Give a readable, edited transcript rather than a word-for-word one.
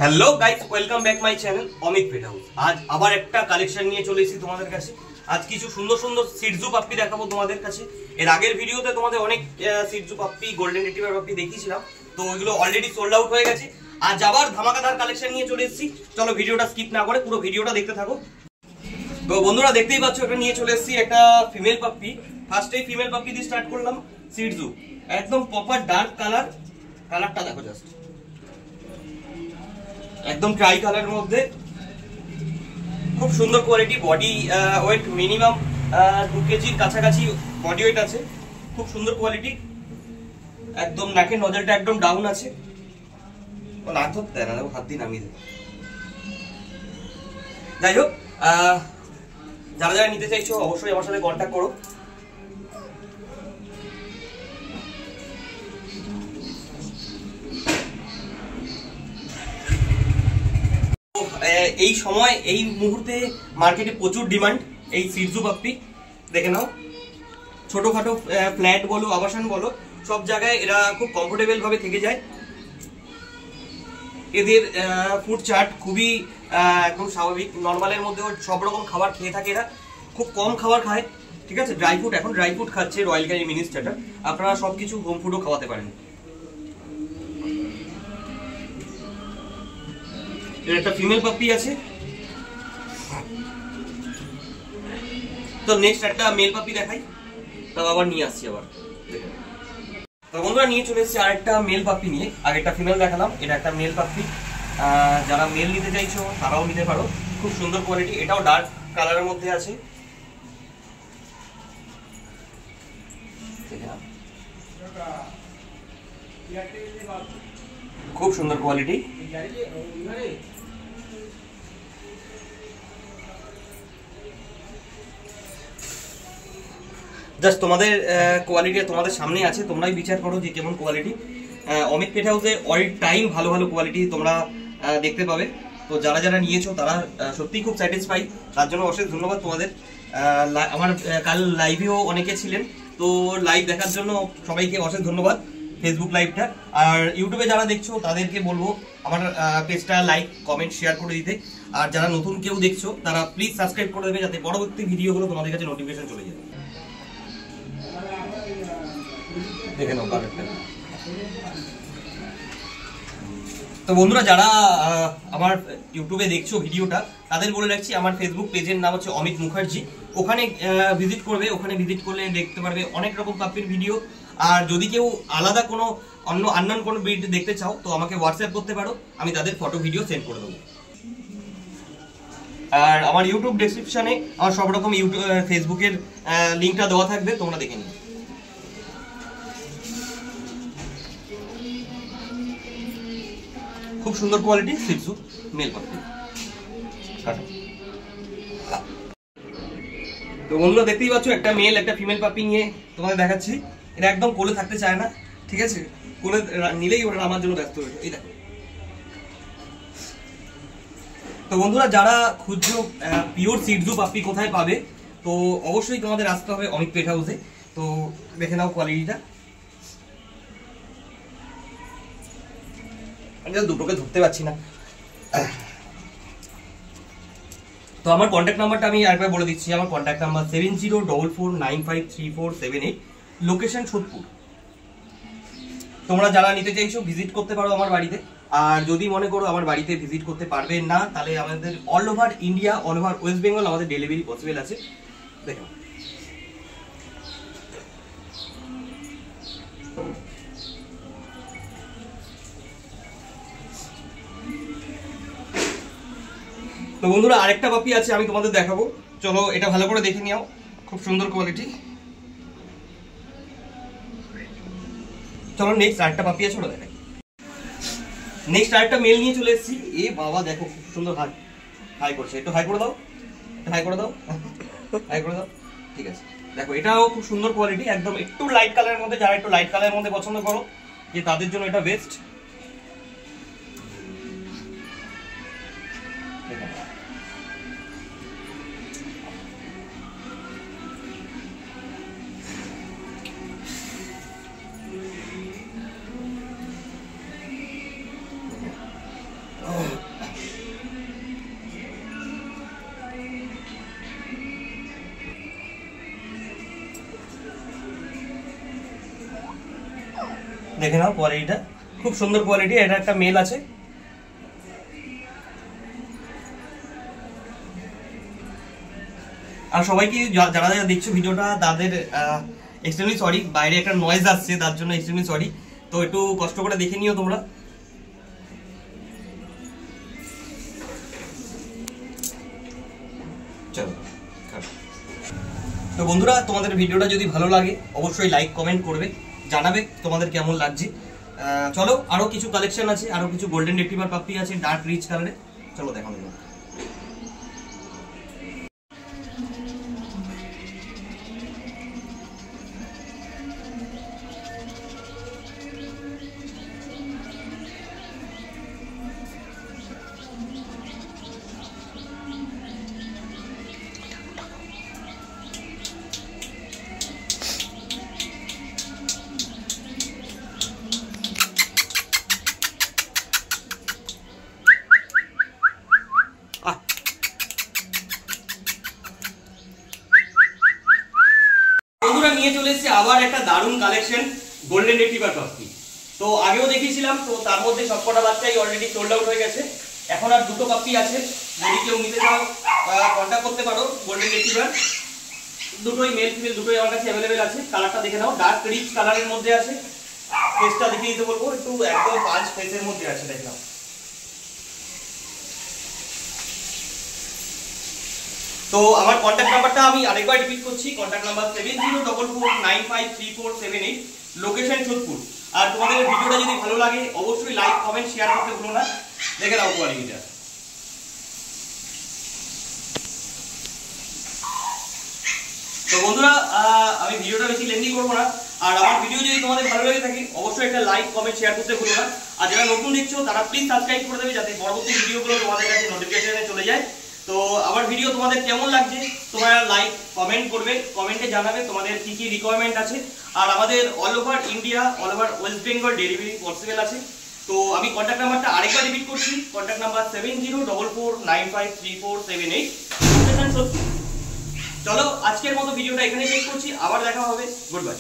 Hello guys, welcome back my channel Amit pet house. আজ আবার একটা কালেকশন নিয়ে চলে এসেছি তোমাদের কাছে। আজ কিছু সুন্দর সুন্দর সিটজু পাপ্পি দেখাবো তোমাদের কাছে। এর আগের ভিডিওতে তোমাদের অনেক Shih Tzu puppy, golden retriever puppy দেখিয়েছিলাম, তো ওইগুলো অলরেডি সোল্ড আউট হয়ে গেছে। আজ আবার ধামাকাদার কালেকশন নিয়ে চলে এসেছি। চলো ভিডিওটা স্কিপ না করে পুরো ভিডিওটা দেখতে থাকো। তো বন্ধুরা দেখতেই পাচ্ছ, এটা নিয়ে চলে এসেছি একটা ফিমেল পাপ্পি। ফার্স্টেই ফিমেল পাপ্পি দিয়ে স্টার্ট করলাম। সিটজু একদম প্রপার ডার্ক কালার, কালারটা দেখো জাস্ট, একদম ট্রাই কালারের মধ্যে, খুব সুন্দর কোয়ালিটি। বডি ওয়েট মিনিমাম 2 কেজির কাছাকাছি বডি ওয়েট আছে, খুব সুন্দর কোয়ালিটি। একদম নাকের নজলটা একদম ডাউন আছে, হাত ধরতে না, হাত দিয়ে নামিয়ে দেবে। যাই হোক, যারা যারা নিতে চাইছো অবশ্যই আমার সাথে কন্ট্যাক্ট করো। এই সময় এই মুহূর্তে মার্কেটে প্রচুর ডিমান্ড এই সিটজু পাপ্পি। দেখে নাও, ছোটখাটো ফ্ল্যাট বলো, আবাসন বলো, সব জায়গায় এরা খুব কমফোর্টেবল ভাবে থেকে যায়। এদের ফুড চার্ট খুবই একদম স্বাভাবিক, নর্মালের মধ্যে সব রকম খাবার খেয়ে থাকে এরা, খুব কম খাবার খায়। ঠিক আছে, ড্রাই ফ্রুট, এখন ড্রাই ফ্রুট খাচ্ছে রয়্যাল ক্যানি মিনি স্টার্টার। আপনারা সবকিছু হোম ফুডও খাওয়াতে পারেন। এর একটা ফিমেল পাপ্পি আছে, তো নেক্সট একটা মেল পাপ্পি দেখাই, তাও আবার নিয়ে আসছি আবার। তো বন্ধুরা নিয়ে চলে এসেছি আরেকটা মেল পাপ্পি নিয়ে। আগেরটা ফিমেল দেখালাম, এটা একটা মেল পাপ্পি। যারা মেল নিতে চাইছো তারাও নিতে পারো, খুব সুন্দর কোয়ালিটি। এটাও ডার্ক কালারের মধ্যে আছে, খুব সুন্দর কোয়ালিটি। জাস্ট তোমাদের কোয়ালিটি তোমাদের সামনে আছে, তোমরাই বিচার করো যে কেমন কোয়ালিটি। অমিত পেট হাউসে অল টাইম ভালো ভালো কোয়ালিটি তোমরা দেখতে পাবে। তো যারা যারা নিয়েছো তারা সত্যিই খুব স্যাটিসফাই, তার জন্য অশেষ ধন্যবাদ তোমাদের। আমার কাল লাইভেও অনেকে ছিলেন, তো লাইভ দেখার জন্য সবাইকে অশেষ ধন্যবাদ, ফেসবুক লাইভটা। আর ইউটিউবে যারা দেখছো তাদেরকে বলবো আমার পেজটা লাইক, কমেন্ট, শেয়ার করে দিতে। আর যারা নতুন কেউ দেখছো তারা প্লিজ সাবস্ক্রাইব করে দেবে, যাতে পরবর্তী ভিডিওগুলো তোমাদের কাছে নোটিফিকেশন চলে যাবে। দেখে নাও কালারটা। তো বন্ধুরা যারা আমার ইউটিউবে দেখছো ভিডিওটা, তাদের বলে রাখছি আমার ফেসবুক পেজের নাম হচ্ছে অমিত মুখার্জি। ওখানে ভিজিট করবে, ওখানে ভিজিট করলে দেখতে পারবে অনেক রকম পাপ্পির ভিডিও। আর যদি কেউ আলাদা কোনো আননোন কোনো ব্রিড দেখতে চাও তো আমাকে হোয়াটসঅ্যাপ করতে পারো, আমি তাদের ফটো ভিডিও সেন্ড করে দেবো। আর আমার ইউটিউব ডেসক্রিপশনে আমার সব রকম ফেসবুকের লিঙ্কটা দেওয়া থাকবে, তোমরা দেখে নিও। খুব সুন্দর কোয়ালিটি সিটজু মেল পাপ্পি। তো বন্ধুরা দেখতেই পাচ্ছ, একটা মেল একটা ফিমেল পাপ্পি নিয়ে তোমাদের দেখাচ্ছি। এটা একদম কোলে থাকতে চায় না, ঠিক আছে, কোলে নিলেই ওরা আমার জন্য ব্যস্ত হয়ে যায়। এই দেখো। তো বন্ধুরা যারা খুঁজছো পিওর সিটজু পাপ্পি কোথায় পাবে, তো অবশ্যই তোমাদের আসতে হবে অমিত পেট হাউসে। তো দেখে নাও কোয়ালিটিটা, দুটোকে ধরতে পারছি না। তো আমার কন্ট্যাক্ট নাম্বারটা আমি আরেকবার বলে দিচ্ছি। আমার কন্ট্যাক্ট নাম্বার 7044953478, লোকেশন সোদপুর। তোমরা যারা নিতে চাইছো ভিজিট করতে পারো আমার বাড়িতে। আর যদি মনে করো আমার বাড়িতে ভিজিট করতে পারবে না, তাহলে আমাদের all over India, all over West Bengal আমাদের ডেলিভারি পসিবল আছে। দেখো, তো বন্ধুরা আরেকটা পাপ্পি আছে, আমি তোমাদের দেখাবো। চলো এটা ভালো করে দেখে নিও, খুব সুন্দর কোয়ালিটি। চলো নেক্সট আরেকটা পাপ্পি আছে, ওটা দেখাই। নেক্সট আরেকটা মেল নিয়ে চলে এসেছি। এ বাবা দেখো, খুব সুন্দর হাই হাই করছে। একটু হাই করে দাও, হাই করে দাও, হাই করে দাও। ঠিক আছে, দেখো এটাও খুব সুন্দর কোয়ালিটি, একদম একটু লাইট কালারের মধ্যে। যারা একটু লাইট কালারের মধ্যে পছন্দ করো, যে তাদের জন্য এটা বেস্ট। দেখে নাও কোয়ালিটিটা, খুব সুন্দর কোয়ালিটি। এটা একটা মেল আছে। আর সবাইকে যারা যারা দেখছো ভিডিওটা তাদের এক্সট্রিমলি সরি, বাইরে একটা নয়েজ আসছে তার জন্য এক্সট্রিমলি সরি। তো একটু কষ্ট করে দেখে নিও তোমরা। চলো, তো বন্ধুরা তোমাদের ভিডিওটা যদি ভালো লাগে অবশ্যই লাইক কমেন্ট করবে, জানাবে তোমাদের কেমন লাগছে। চলো আরো কিছু কালেকশন আছে, আরো কিছু গোল্ডেন রিট্রিভার পাপ্পি আছে ডার্ক রিচ কালারে, চলো দেখানো যাক। বন্ধুরা নিয়ে চলে এসেছে আবার একটা দারুণ কালেকশন গোল্ডেন রিট্রিভার পাপ্পি। তো আগেও দেখিয়েছিলাম, তো তার মধ্যে সবকটা বাচ্চাই অলরেডি সোল্ড আউট হয়ে গেছে। এখন আর দুটো পাপ্পি আছে, যদি কেউ নিতে চাও কন্ট্যাক্ট করতে পারো। গোল্ডেন রিট্রিভার দুটোই মেল ফিমেল দুটোই আমার কাছে অ্যাভেলেবেল আছে। কালারটা দেখে নাও, ডার্ক রিচ কালারের মধ্যে আছে। ফেসটা দেখিয়ে দিতে বলবো, একটু একদম পাঁচ ফেসের মধ্যে আছে, দেখে নাও। তো আমার কন্ট্যাক্ট নাম্বারটা আমি আরেকবার রিপিট করছি, কন্ট্যাক্ট নাম্বার 7044953478, লোকেশন যোধপুর। আর তোমাদের ভিডিওটা যদি ভালো লাগে অবশ্যই লাইক কমেন্ট শেয়ার করতে ভুলো না। দেখে নাও কোয়ালিটিটা। তো বন্ধুরা আমি ভিডিওটা বেশি লেন্দি করবো না। আর আমার ভিডিও যদি তোমাদের ভালো লাগে থাকে অবশ্যই একটা লাইক কমেন্ট শেয়ার করতে ভুলো না। আর যারা নতুন দেখছো তারা প্লিজ সাবস্ক্রাইব করে দেবে, যাতে পরবর্তী ভিডিওগুলো তোমাদের কাছে নোটিফিকেশনে চলে যায়। তো আমার ভিডিও তোমাদের কেমন লাগছে তোমরা লাইক কমেন্ট করবে, কমেন্টে জানাবে তোমাদের কি কি রিকোয়ারমেন্ট আছে। আর আমাদের all over India, all over West Bengal delivery possible আছে। তো আমি কন্ট্যাক্ট নাম্বারটা আরেকবার রিপিট করছি, কন্ট্যাক্ট নাম্বার 7044953478। চলো আজকের মতো ভিডিওটা এখানে শেষ করছি, আবার দেখা হবে, গুড বাই।